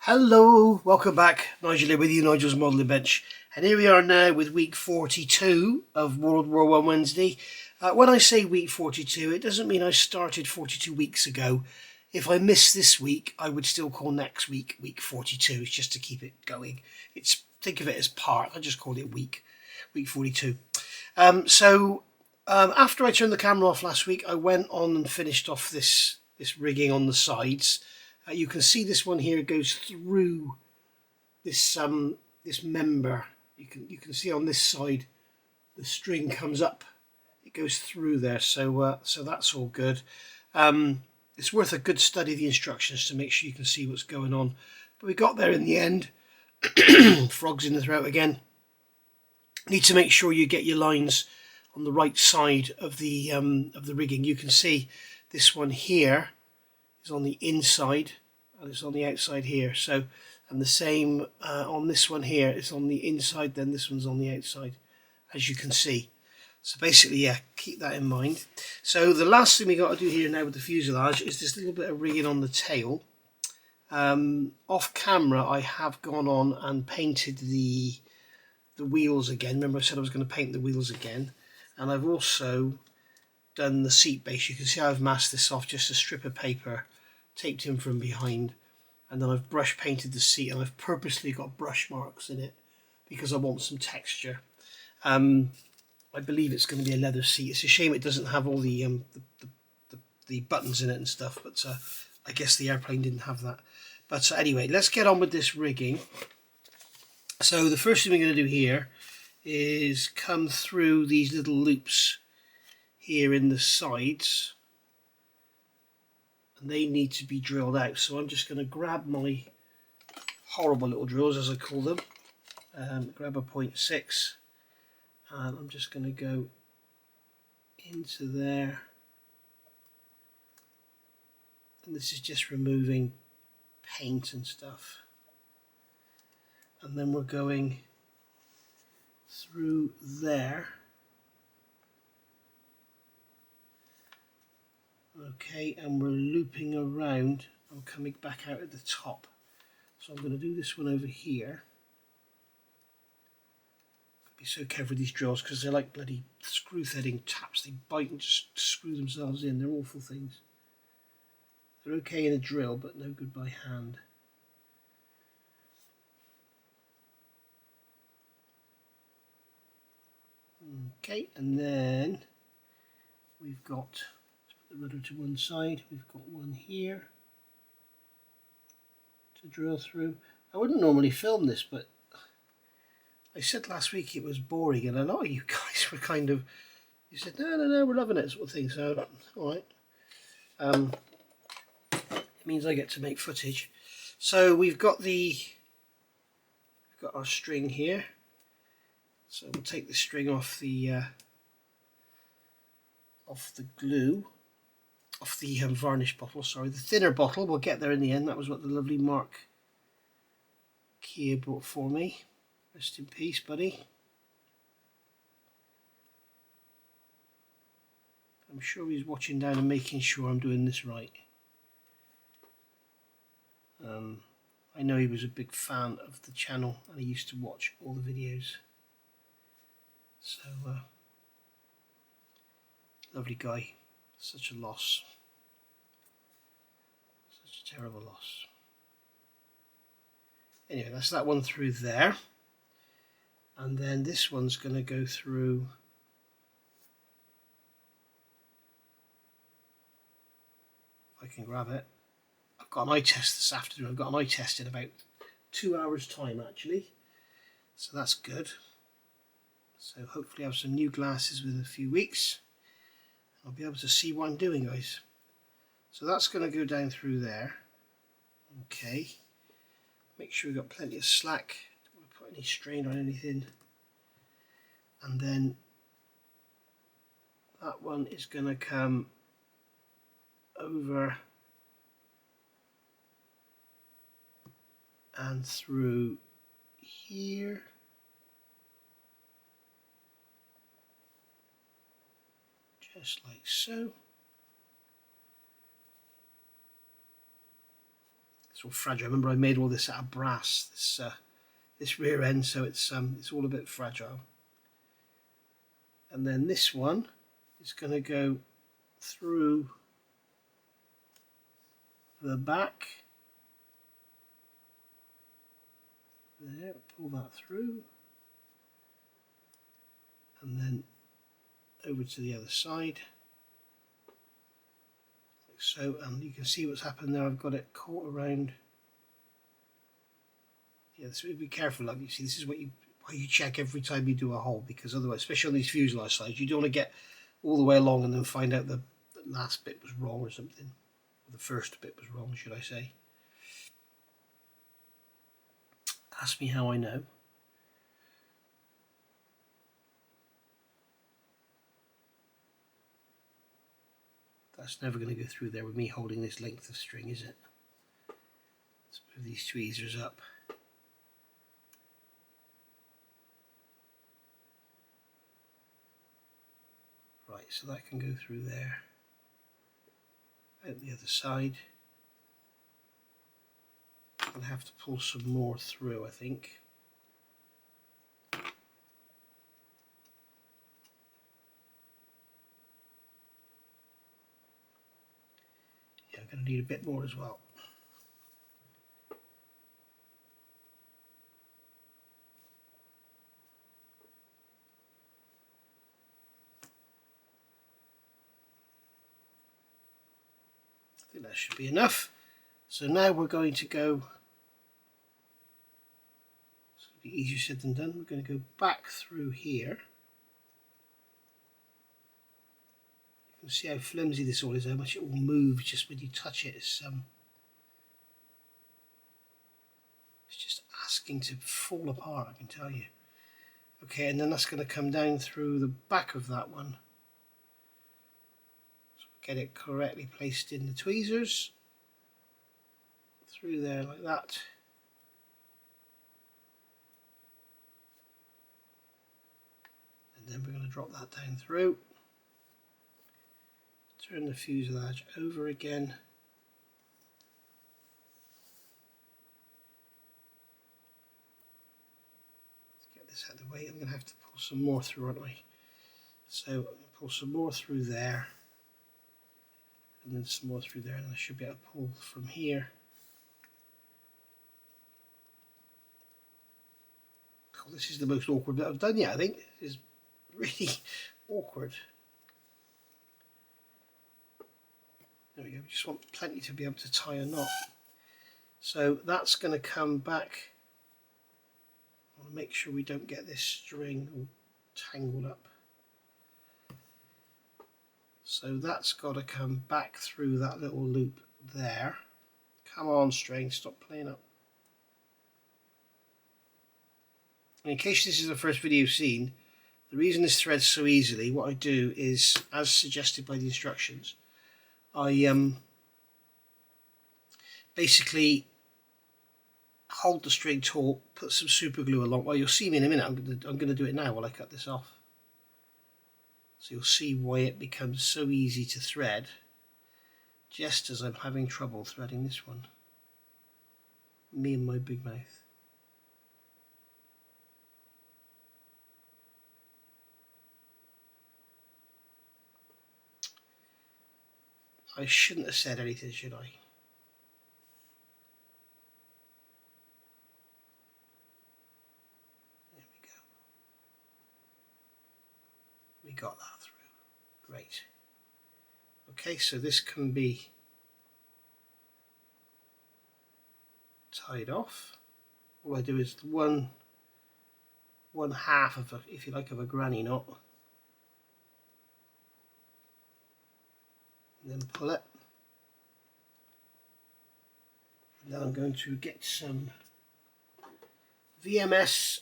Hello, welcome back. Nigel here with you, Nigel's Modelling Bench. And here we are now with week 42 of WNW Wednesday. When I say week 42, it doesn't mean I started 42 weeks ago. If I miss this week, I would still call next week, week 42. It's just to keep it going. Think of it as part. I just called it week 42. After I turned the camera off last week, I went on and finished off this rigging on the sides. You can see this one here goes through this member. You can see on this side the string comes up. It goes through there, so that's all good. It's worth a good study of the instructions to make sure you can see what's going on. But we got there in the end. Frogs in the throat again. Need to make sure you get your lines on the right side of the rigging. You can see this one here is on the inside and it's on the outside here. So, and the same on this one here, it's on the inside, then this one's on the outside, as you can see. So basically, yeah, keep that in mind. So the last thing we got to do here now with the fuselage is this little bit of rigging on the tail. Off camera, I have gone on and painted the wheels again. Remember I said I was going to paint the wheels again, and I've also done the seat base. You can see I've masked this off, just a strip of paper taped in from behind, and then I've brush painted the seat, and I've purposely got brush marks in it because I want some texture. I believe it's going to be a leather seat. It's a shame it doesn't have all the buttons in it and stuff, but I guess the airplane didn't have that. But anyway, let's get on with this rigging. So the first thing we're going to do here is come through these little loops here in the sides, and they need to be drilled out. So I'm just going to grab my horrible little drills, as I call them, grab a 0.6, and I'm just going to go into there, and this is just removing paint and stuff, and then we're going through there. Okay, and we're looping around and coming back out at the top. So I'm going to do this one over here. Be so careful with these drills because they're like bloody screw threading taps. They bite and just screw themselves in. They're awful things. They're okay in a drill, but no good by hand. Okay, and then we've got the rudder to one side. We've got one here to drill through. I wouldn't normally film this, but I said last week it was boring, and a lot of you guys were kind of, you said no, we're loving it, sort of thing. So all right, it means I get to make footage. So we've got our string here. So we'll take the string off the glue. Off the varnish bottle, sorry, the thinner bottle. We'll get there in the end. That was what the lovely Mark Kia bought for me. Rest in peace, buddy. I'm sure he's watching down and making sure I'm doing this right. I know he was a big fan of the channel and he used to watch all the videos. So, lovely guy. Such a loss. Such a terrible loss. Anyway, that's that one through there. And then this one's going to go through if I can grab it. I've got an eye test this afternoon. I've got an eye test in about 2 hours time actually. So that's good. So hopefully I have some new glasses within a few weeks. I'll be able to see what I'm doing, guys. So that's going to go down through there. Okay. Make sure we've got plenty of slack. Don't want to put any strain on anything. And then that one is going to come over and through here. Just like so. it's all fragile. Remember, I made all this out of brass, this rear end, so it's all a bit fragile. And then this one is going to go through the back. There, pull that through, and then over to the other side, like so. And you can see what's happened there. I've got it caught around. Yeah, so be careful. Like you see, this is what you check every time you do a hole, because otherwise, especially on these fuselage slides, you don't want to get all the way along and then find out the last bit was wrong or something, or the first bit was wrong, should I say. Ask me how I know. That's never going to go through there with me holding this length of string, is it? Let's move these tweezers up. Right, so that can go through there, out the other side. I'm going to have to pull some more through, I think. Yeah, I'm going to need a bit more as well. I think that should be enough. So now we're going to go, it's going to be easier said than done, we're going to go back through here. You can see how flimsy this all is, how much it will move just when you touch it. It's just asking to fall apart, I can tell you. Okay, and then that's going to come down through the back of that one. So get it correctly placed in the tweezers. Through there like that. And then we're going to drop that down through. Turn the fuselage over again. Let's get this out of the way. I'm going to have to pull some more through, aren't I? So I'm going to pull some more through there. And then some more through there. And I should be able to pull from here. Oh, this is the most awkward bit I've done yet, I think. This is really awkward. There we go, we just want plenty to be able to tie a knot. So that's going to come back. I want to make sure we don't get this string all tangled up. So that's got to come back through that little loop there. Come on, string, stop playing up. In case this is the first video you've seen, the reason this threads so easily, what I do is, as suggested by the instructions, I basically hold the string taut, put some super glue along. Well, you'll see me in a minute. I'm going to do it now while I cut this off. So you'll see why it becomes so easy to thread, just as I'm having trouble threading this one. Me and my big mouth. I shouldn't have said anything, should I? There we go. We got that through. Great. Okay, so this can be tied off. All I do is one half of a, if you like, of a granny knot. And then pull it. And now I'm going to get some VMS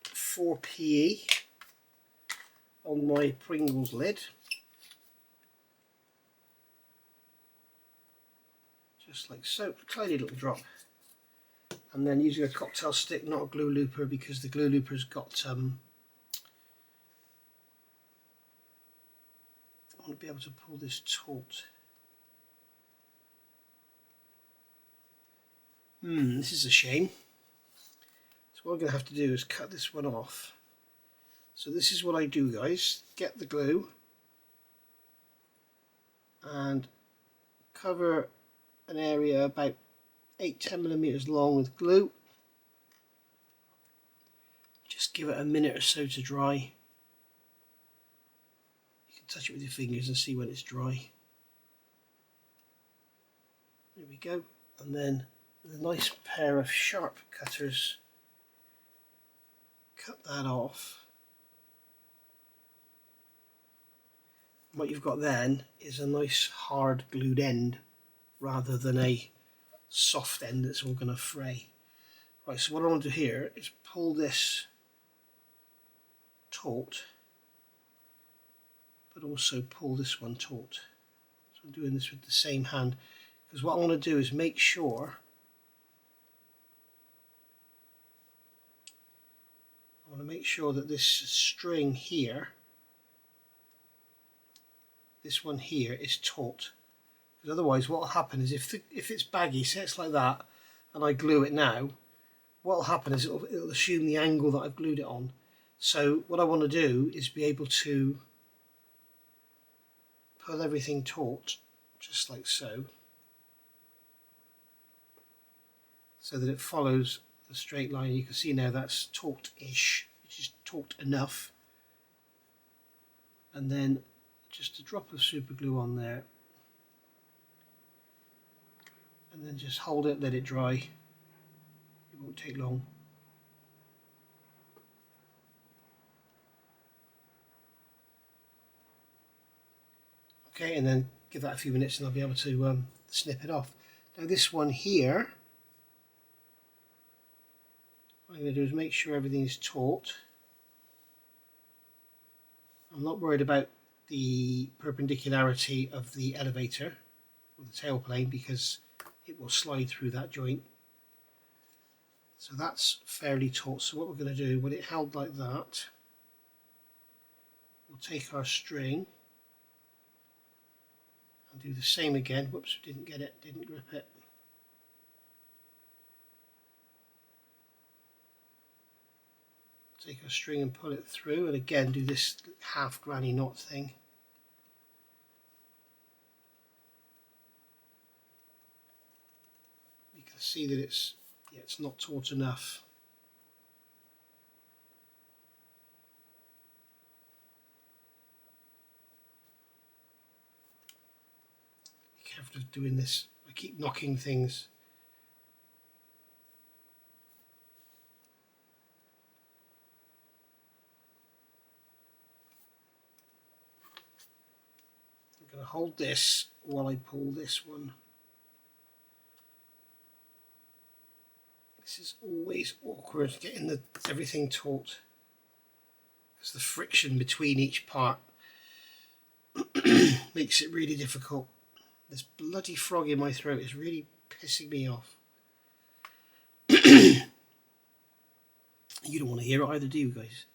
4PE on my Pringles lid. Just like so, tiny little drop. And then using a cocktail stick, not a glue looper, because the glue looper's got I want to be able to pull this taut. This is a shame. So what I'm going to have to do is cut this one off. So this is what I do, guys. Get the glue and cover an area about 8-10 millimeters long with glue. Just give it a minute or so to dry. You can touch it with your fingers and see when it's dry. There we go. And then with a nice pair of sharp cutters, cut that off. What you've got then is a nice hard glued end rather than a soft end that's all going to fray. Right, so what I want to do here is pull this taut, but also pull this one taut. So I'm doing this with the same hand, because what I want to do is make sure that this string here, this one here, is taut. Because otherwise what will happen is if it's baggy, say it's like that, and I glue it now, what will happen is it'll assume the angle that I've glued it on. So what I want to do is be able to pull everything taut, just like so, so that it follows the straight line. You can see now that's taut-ish, which is taut enough. And then just a drop of super glue on there, and then just hold it, let it dry. It won't take long. Okay, and then give that a few minutes and I'll be able to snip it off. Now this one here, what I'm going to do is make sure everything is taut. I'm not worried about the perpendicularity of the elevator or the tailplane because it will slide through that joint. So that's fairly taut. So what we're going to do, when it held like that, we'll take our string and do the same again. Whoops, didn't get it, didn't grip it. Take our string and pull it through, and again do this half granny knot thing. You can see that it's not taut enough. Be careful of doing this. I keep knocking things. I'm going to hold this while I pull this one. This is always awkward, getting everything taut, because the friction between each part makes it really difficult. This bloody frog in my throat is really pissing me off. You don't want to hear it either, do you guys?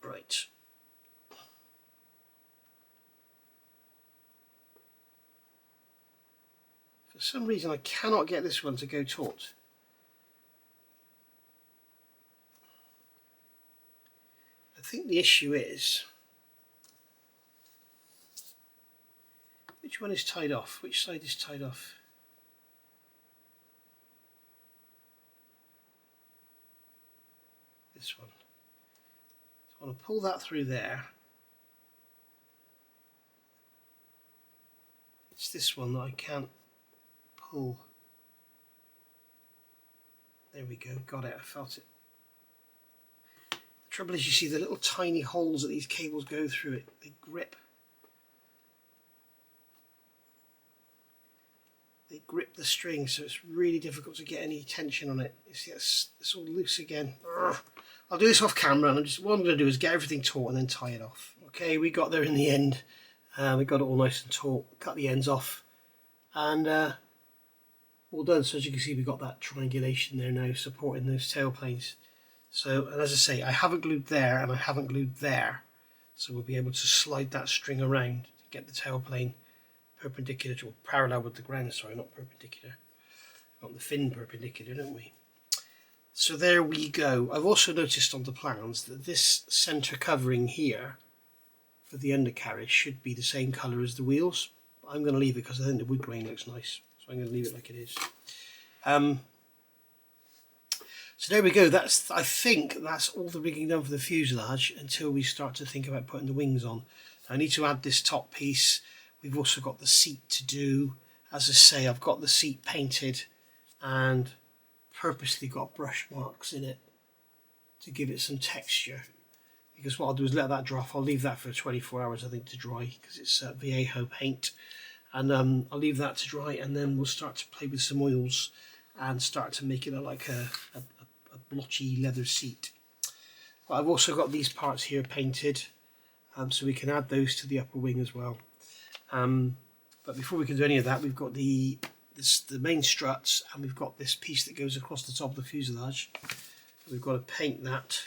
Right. For some reason I cannot get this one to go taut. I think the issue is, which one is tied off? Which side is tied off? This one. So I want to pull that through there. It's this one that I can't pull. There we go, got it, I felt it. The trouble is, you see the little tiny holes that these cables go through it, they grip. They grip the string, so it's really difficult to get any tension on it. You see, it's all loose again. Urgh. I'll do this off camera, and what I'm going to do is get everything taut and then tie it off. Okay, we got there in the end. We got it all nice and taut, cut the ends off, and all done. So as you can see, we've got that triangulation there now supporting those tailplanes. So, and as I say, I haven't glued there and I haven't glued there, so we'll be able to slide that string around to get the tailplane perpendicular to, or parallel with the ground, sorry, not perpendicular. Got the fin perpendicular, don't we? So there we go. I've also noticed on the plans that this centre covering here for the undercarriage should be the same colour as the wheels. But I'm going to leave it because I think the wood grain looks nice. So I'm going to leave it like it is. So there we go. I think that's all the rigging done for the fuselage until we start to think about putting the wings on. I need to add this top piece. We've also got the seat to do. As I say, I've got the seat painted and purposely got brush marks in it to give it some texture. Because what I'll do is let that dry off. I'll leave that for 24 hours, I think, to dry because it's Viejo paint. And I'll leave that to dry, and then we'll start to play with some oils and start to make it look like a blotchy leather seat. But I've also got these parts here painted, so we can add those to the upper wing as well. But before we can do any of that, we've got the main struts, and we've got this piece that goes across the top of the fuselage. We've got to paint that.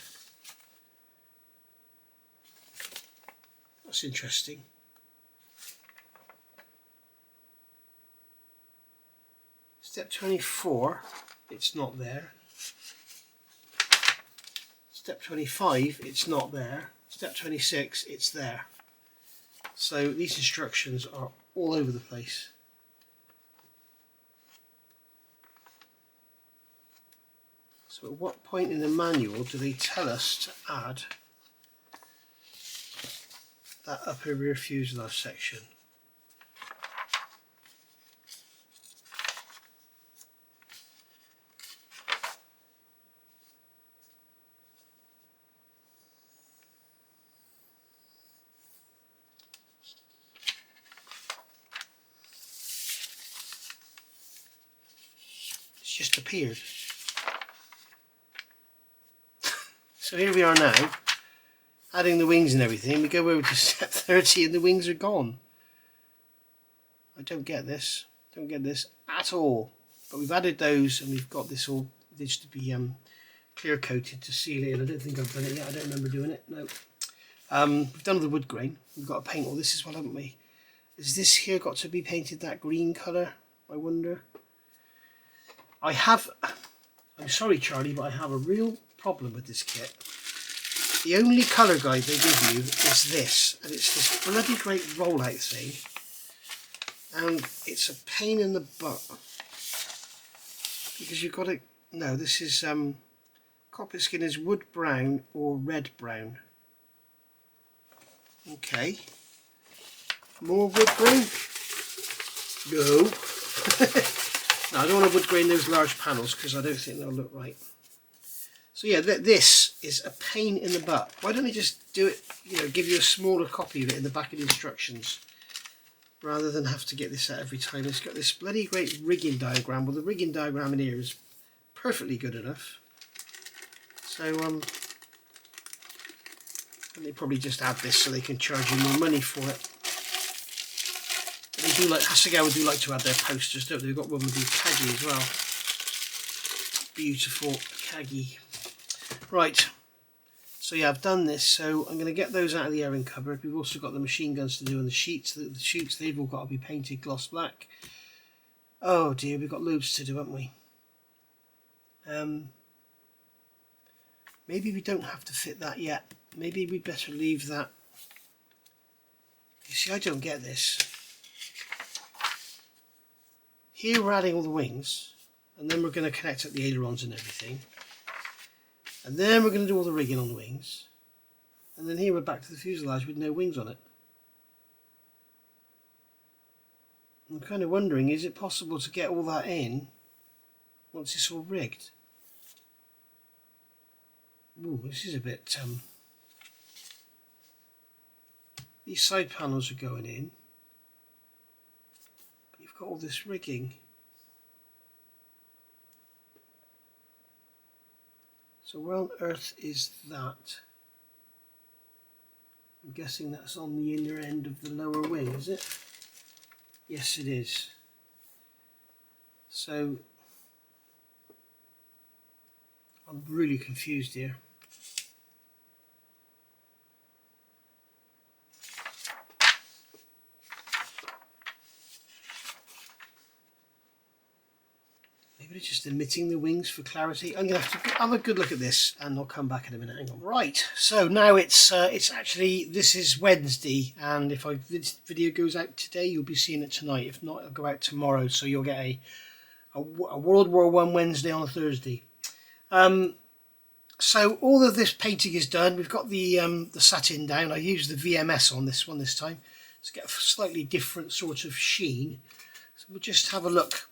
That's interesting. Step 24, it's not there. Step 25, it's not there. Step 26, it's there. So these instructions are all over the place. So at what point in the manual do they tell us to add that upper rear fuselage section? It's just appeared. So here we are now, adding the wings and everything. We go over to step 30 and the wings are gone. I don't get this. Don't get this at all. But we've added those, and we've got this all needs to be clear coated to seal it in. I don't think I've done it yet. I don't remember doing it. No. We've done the wood grain. We've got to paint all this as well, haven't we? Is this here got to be painted that green colour? I wonder. I'm sorry, Charlie, but I have a real problem with this kit. The only colour guide they give you is this, and it's this bloody great rollout thing, and it's a pain in the butt because you've got to. No, this is cockpit skin is wood brown or red brown. Okay, more wood grain. No. No, I don't want to wood grain those large panels because I don't think they'll look right. So yeah, this is a pain in the butt. Why don't they just do it, give you a smaller copy of it in the back of the instructions rather than have to get this out every time. It's got this bloody great rigging diagram. Well, the rigging diagram in here is perfectly good enough. So, and they probably just add this so they can charge you more money for it. They do like, Hasegawa do like to add their posters, don't they? They've got one with the Kagi as well. Beautiful Kagi. Right, so yeah, I've done this, so I'm going to get those out of the airing cupboard. We've also got the machine guns to do and the sheets. The sheets, they've all got to be painted gloss black. Oh dear, we've got loads to do, haven't we? Maybe we don't have to fit that yet. Maybe we'd better leave that. You see, I don't get this. Here we're adding all the wings, and then we're going to connect up the ailerons and everything. And then we're going to do all the rigging on the wings. And then here we're back to the fuselage with no wings on it. I'm kind of wondering, is it possible to get all that in once it's all rigged? Ooh, this is a bit... These side panels are going in. But you've got all this rigging. So where on earth is that? I'm guessing that's on the inner end of the lower wing, is it? Yes, it is. So I'm really confused here. Maybe it's just emitting the wings for clarity. I'm going to have to have a good look at this, and I'll come back in a minute. Hang on. Right, so now it's actually, this is Wednesday, and if this video goes out today, you'll be seeing it tonight. If not, it'll go out tomorrow, so you'll get a World War I Wednesday on a Thursday. So all of this painting is done. We've got the satin down. I used the VMS on this one this time to get a slightly different sort of sheen. So we'll just have a look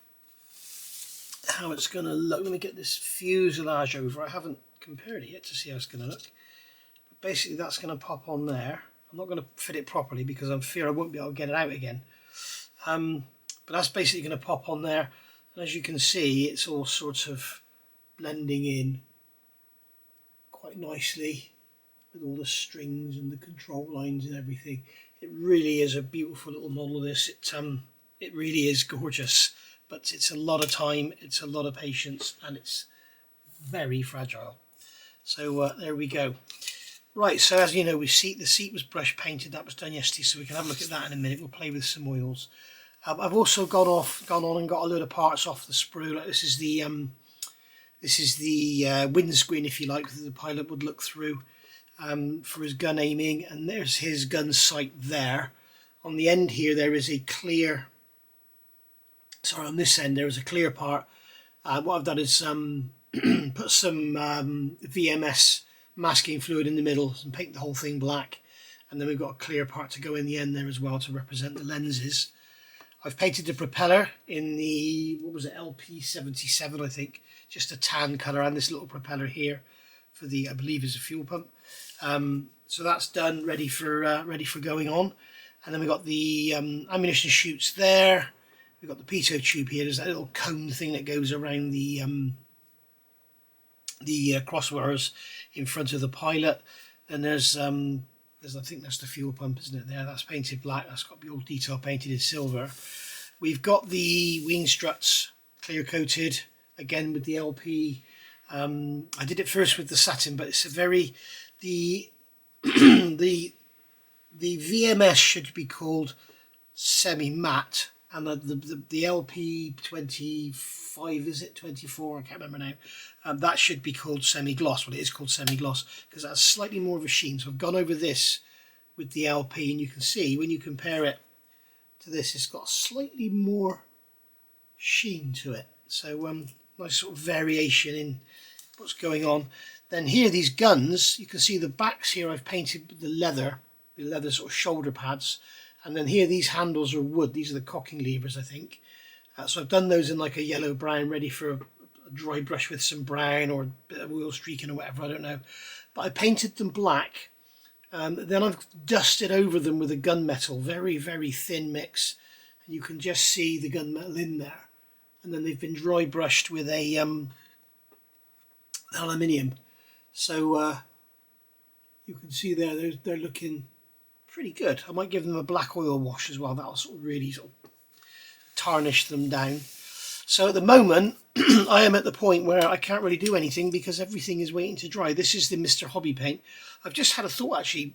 how it's going to look. I'm going to get this fuselage over. I haven't compared it yet to see how it's going to look. But basically that's going to pop on there. I'm not going to fit it properly because I'm fear I won't be able to get it out again. But that's basically going to pop on there. And as you can see, it's all sort of blending in quite nicely with all the strings and the control lines and everything. It really is a beautiful little model of this. It really is gorgeous, but it's a lot of time, it's a lot of patience, and it's very fragile. So there we go. Right, so as you know, the seat was brush painted. That was done yesterday, so we can have a look at that in a minute. We'll play with some oils. I've also gone on and got a load of parts off the sprue. Like this is the windscreen, if you like, that the pilot would look through for his gun aiming, and there's his gun sight there. On the end here, there is a clear. Sorry, on this end there is a clear part. What I've done is put some VMS masking fluid in the middle and paint the whole thing black, and then we've got a clear part to go in the end there as well to represent the lenses. I've painted the propeller in the, what was it, LP77 I think, just a tan colour, and this little propeller here for the, I believe is a fuel pump. So that's done, ready for going on. And then we've got the ammunition chutes there. We've got the pitot tube here. There's that little cone thing that goes around the crosswires in front of the pilot. And there's I think that's the fuel pump, isn't it? There, that's painted black. That's got to be all detail painted in silver. We've got the wing struts clear coated again with the LP. I did it first with the satin, but it's a very the VMS should be called semi-matte, and the LP 25, is it 24? I can't remember now. That should be called semi-gloss. Well, it is called semi-gloss because that's slightly more of a sheen. So I've gone over this with the LP, and you can see when you compare it to this, it's got slightly more sheen to it. So nice sort of variation in what's going on. Then here, these guns, you can see the backs here. I've painted the leather sort of shoulder pads. And then here, these handles are wood. These are the cocking levers, I think. So I've done those in like a yellow brown, ready for a dry brush with some brown or a bit of oil streaking or whatever, I don't know. But I painted them black. Then I've dusted over them with a gunmetal, very, very thin mix. And you can just see the gunmetal in there. And then they've been dry brushed with a aluminium. So you can see there, they're looking pretty good. I might give them a black oil wash as well. That'll sort of really sort of tarnish them down. So at the moment, I am at the point where I can't really do anything because everything is waiting to dry. This is the Mr. Hobby paint. I've just had a thought, actually,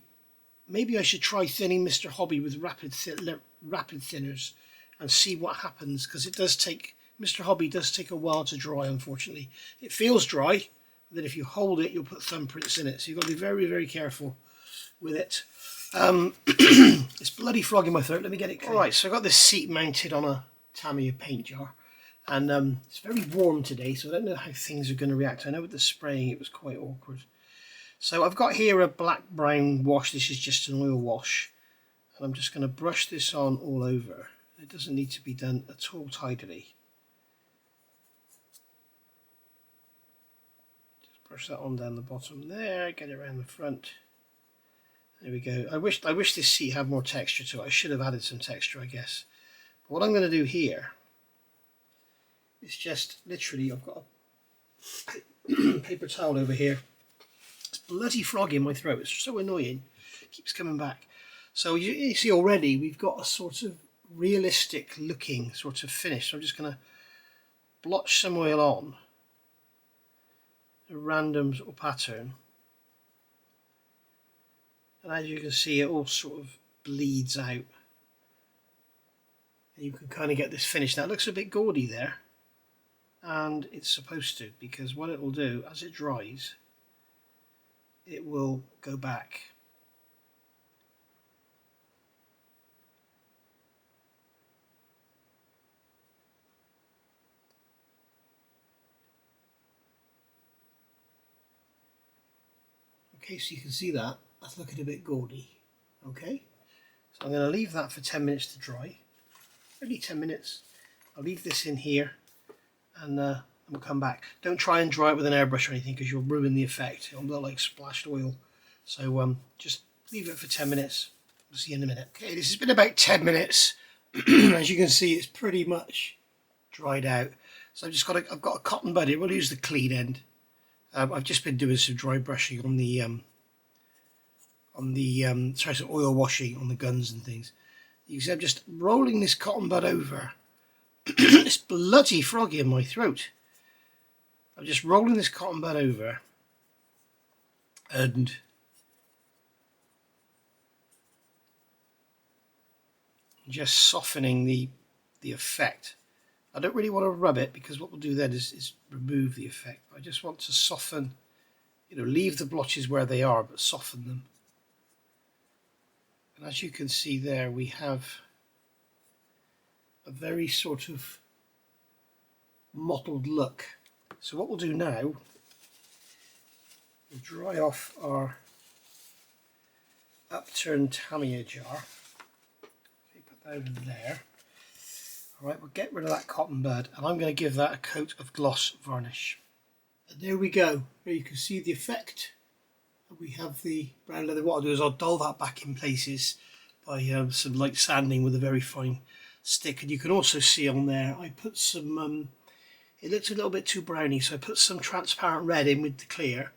maybe I should try thinning Mr. Hobby with rapid thinners and see what happens, because it does take, Mr. Hobby does take a while to dry, unfortunately. It feels dry, but then if you hold it, you'll put thumbprints in it. So you've got to be very, very careful with it. It's bloody frog in my throat. Let me get it clean. Alright, so I've got this seat mounted on a Tamiya paint jar, and it's very warm today, so I don't know how things are going to react. I know with the spraying it was quite awkward. So I've got here a black brown wash. This is just an oil wash, and I'm just going to brush this on all over. It doesn't need to be done at all tidily. Just brush that on down the bottom there, get it around the front. There we go. I wish this seat had more texture to it. I should have added some texture, I guess. But what I'm going to do here is just literally, I've got a paper towel over here. It's bloody frog in my throat. It's so annoying. It keeps coming back. So you see already we've got a sort of realistic looking sort of finish. So I'm just going to blotch some oil on a random sort of pattern. And as you can see, it all sort of bleeds out. And you can kind of get this finish. Now it looks a bit gaudy there. and it's supposed to, because what it will do as it dries, it will go back. Okay, so you can see that that's looking a bit gaudy. Okay, so I'm going to leave that for 10 minutes to dry. Only 10 minutes. I'll leave this in here, and we'll come back. Don't try and dry it with an airbrush or anything, because you'll ruin the effect. It'll look like splashed oil. So just leave it for 10 minutes. We'll see you in a minute. Okay, this has been about 10 minutes. As you can see, it's pretty much dried out. So I've got a cotton bud here. We'll use the clean end. I've just been doing some dry brushing on the some oil washing on the guns and things. You can see I'm just rolling this cotton bud over. It's bloody froggy in my throat. I'm just rolling this cotton bud over and just softening the effect. I don't really want to rub it, because what we'll do then is remove the effect. I just want to soften, leave the blotches where they are, but soften them. And as you can see there, we have a very sort of mottled look. So what we'll do now, we'll dry off our upturned Tamiya jar. Okay, put that over there. Alright, we'll get rid of that cotton bud, and I'm going to give that a coat of gloss varnish. And there we go. There you can see the effect. We have the brown leather. What I'll do is I'll dull that back in places by some light sanding with a very fine stick. And you can also see on there, I put some, it looked a little bit too browny, so I put some transparent red in with the clear,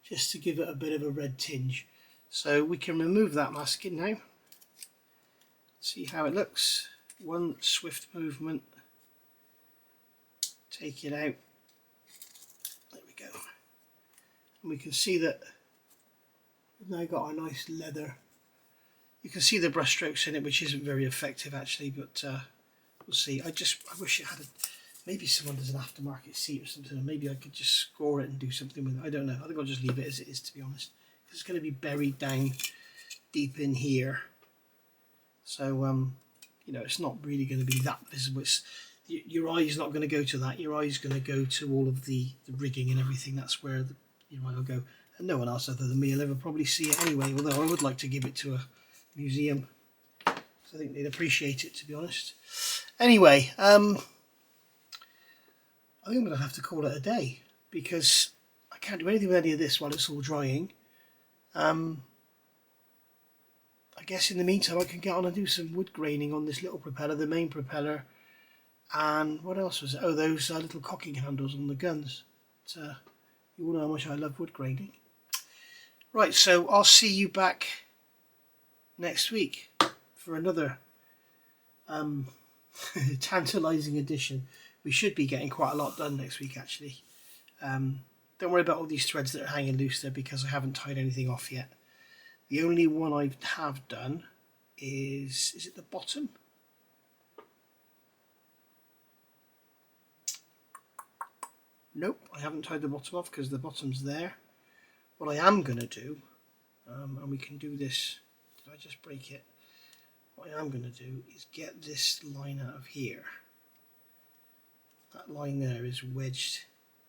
just to give it a bit of a red tinge. So we can remove that masking now. See how it looks. One swift movement, take it out, there we go, and we can see that we've now got a nice leather. You can see the brush strokes in it, which isn't very effective actually, but we'll see. I wish it had maybe someone does an aftermarket seat or something, or maybe I could just score it and do something with it. I don't know. I think I'll just leave it as it is, to be honest, because it's going to be buried down deep in here. So it's not really going to be that visible. Your eye's not going to go to that. Your eye's going to go to all of the rigging and everything. That's where your eye will go. And no one else other than me will ever probably see it anyway, although I would like to give it to a museum. So I think they'd appreciate it, to be honest. Anyway, I think I'm going to have to call it a day, because I can't do anything with any of this while it's all drying. I guess in the meantime I can get on and do some wood graining on this little propeller, the main propeller, and what else was it? Oh, those little cocking handles on the guns. But, you all know how much I love wood graining. Right, so I'll see you back next week for another tantalising edition. We should be getting quite a lot done next week actually. Don't worry about all these threads that are hanging loose there, because I haven't tied anything off yet. The only one I have done is it the bottom? Nope, I haven't tied the bottom off because the bottom's there. What I am going to do, and we can do this, did I just break it? What I am going to do is get this line out of here. That line there is wedged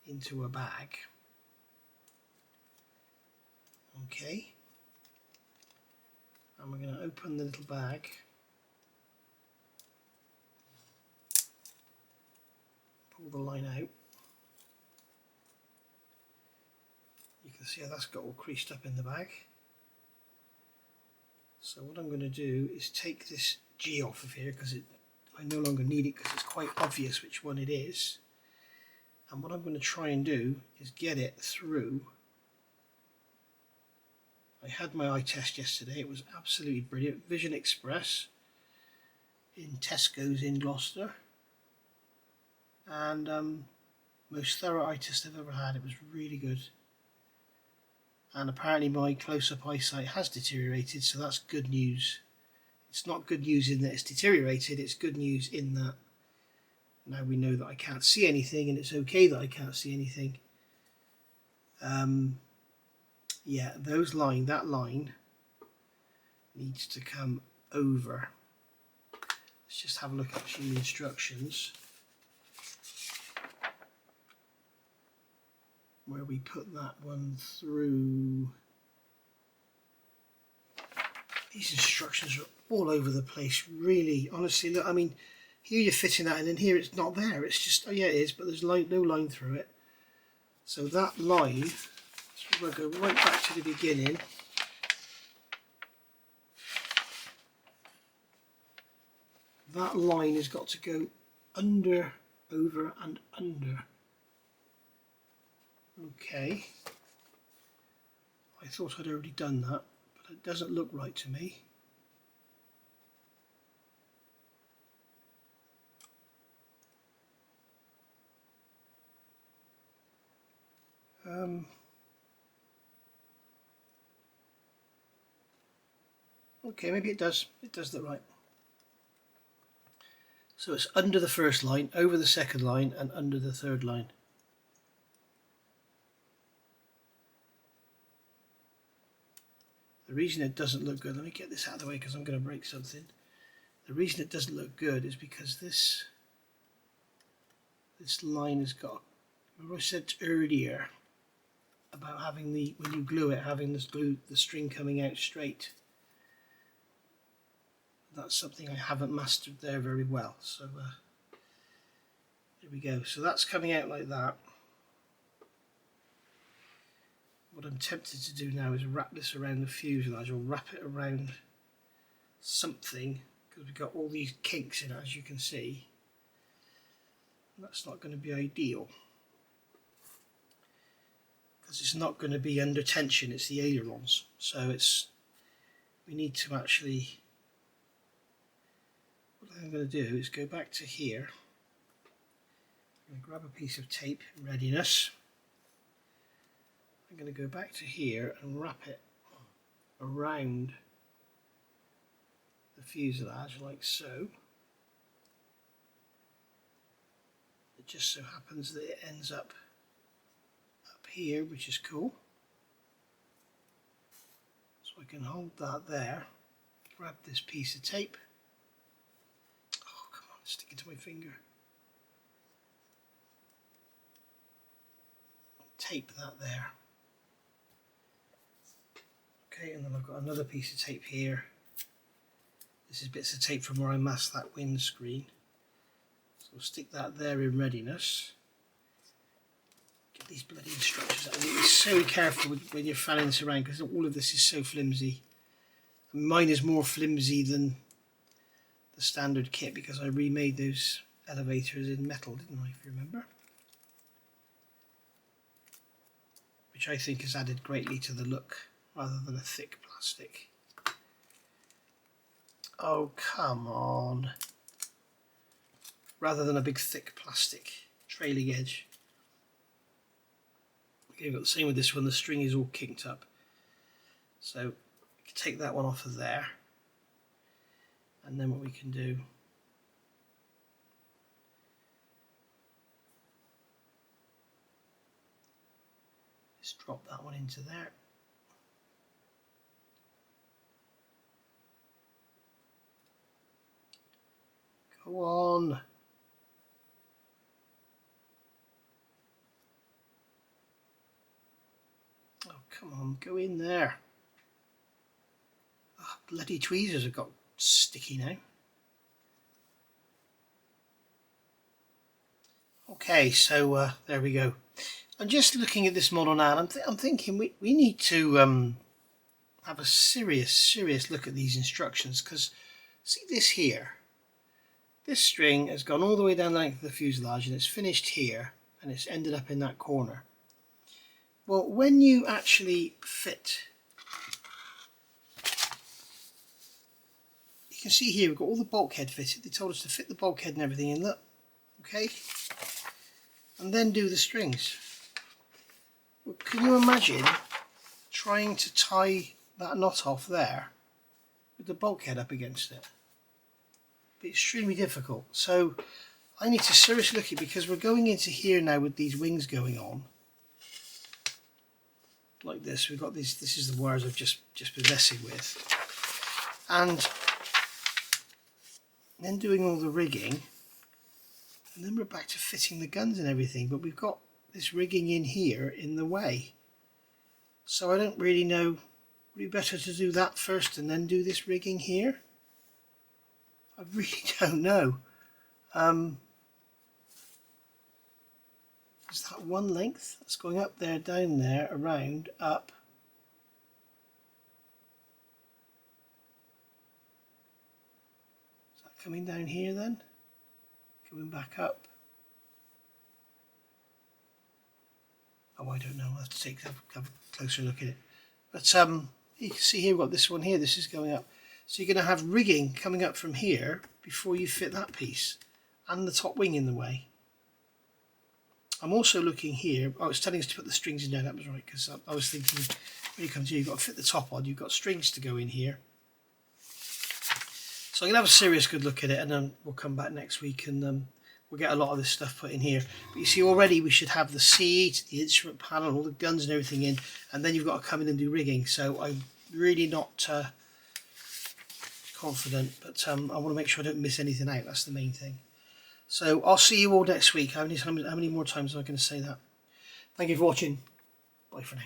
into a bag. Okay. And we're going to open the little bag, pull the line out. You can see how that's got all creased up in the bag. So what I'm going to do is take this G off of here, because I no longer need it, because it's quite obvious which one it is. And what I'm going to try and do is get it through. I had my eye test yesterday. It was absolutely brilliant. Vision Express in Tesco's in Gloucester, and most thorough eye test I've ever had. It was really good, and apparently my close-up eyesight has deteriorated, so that's good news. It's not good news in that it's deteriorated, it's good news in that Now we know that I can't see anything, and it's okay that I can't see anything. Yeah, that line needs to come over. Let's just have a look at the instructions where we put that one through. These instructions are all over the place, really. Honestly, look, I mean, here you're fitting that, and then here it's not there. It's just, oh yeah, it is, but there's no line through it. So that line, so we'll go right back to the beginning. That line has got to go under, over, and under. Okay. I thought I'd already done that, but it doesn't look right to me. Okay, maybe it does. It does look right. So it's under the first line, over the second line, and under the third line. The reason it doesn't look good, let me get this out of the way because I'm going to break something. The reason it doesn't look good is because this line has got, remember I said earlier about having when you glue it, having the string coming out straight. That's something I haven't mastered there very well. So there we go. So that's coming out like that. What I'm tempted to do now is wrap this around the fuselage, or wrap it around something, because we've got all these kinks in it, as you can see. That's not going to be ideal, because it's not going to be under tension, it's the ailerons. So we need to actually, what I'm going to do is go back to here. I'm going to grab a piece of tape in readiness. I'm going to go back to here and wrap it around the fuselage like so. It just so happens that it ends up here, which is cool. So I can hold that there, grab this piece of tape. Oh, come on, stick it to my finger. Tape that there. Okay, and then I've got another piece of tape here. This is bits of tape from where I masked that windscreen. So we'll stick that there in readiness. Get these bloody instructions out. I mean, be so careful when you're fanning this around, because all of this is so flimsy. And mine is more flimsy than the standard kit because I remade those elevators in metal, didn't I, if you remember? Which I think has added greatly to the look, rather than a thick plastic. Oh, come on. Rather than a big thick plastic trailing edge. Okay, we've got the same with this one, the string is all kinked up. So we can take that one off of there. And then what we can do is drop that one into there. Go on. Oh, come on, go in there. Oh, bloody tweezers have got sticky now. Okay, so there we go. I'm just looking at this model now, and I'm thinking we need to have a serious look at these instructions, because see this here. This string has gone all the way down the length of the fuselage and it's finished here and it's ended up in that corner. Well, when you actually fit, you can see here we've got all the bulkhead fitted. They told us to fit the bulkhead and everything in, look, okay, and then do the strings. Well, can you imagine trying to tie that knot off there with the bulkhead up against it? Be extremely difficult. So I need to seriously look at it, because we're going into here now with these wings going on. Like this, we've got these, this is the wires I've just been messing with. And then doing all the rigging. And then we're back to fitting the guns and everything, but we've got this rigging in here in the way. So I don't really know, would it be better to do that first and then do this rigging here? I really don't know. Is that one length? That's going up there, down there, around, up. Is that coming down here then? Coming back up? Oh, I don't know. I'll have to have a closer look at it. But you can see here we've got this one here. This is going up. So you're going to have rigging coming up from here before you fit that piece, and the top wing in the way. I'm also looking here. Oh, it's telling us to put the strings in there. That was right, because I was thinking when you come to here, you've got to fit the top on. You've got strings to go in here. So I'm going to have a serious good look at it, and then we'll come back next week and we'll get a lot of this stuff put in here. But you see, already we should have the seat, the instrument panel, all the guns and everything in, and then you've got to come in and do rigging. So I'm really not confident, but I want to make sure I don't miss anything out. That's the main thing. So I'll see you all next week. How many more times am I going to say that? Thank you for watching. Bye for now.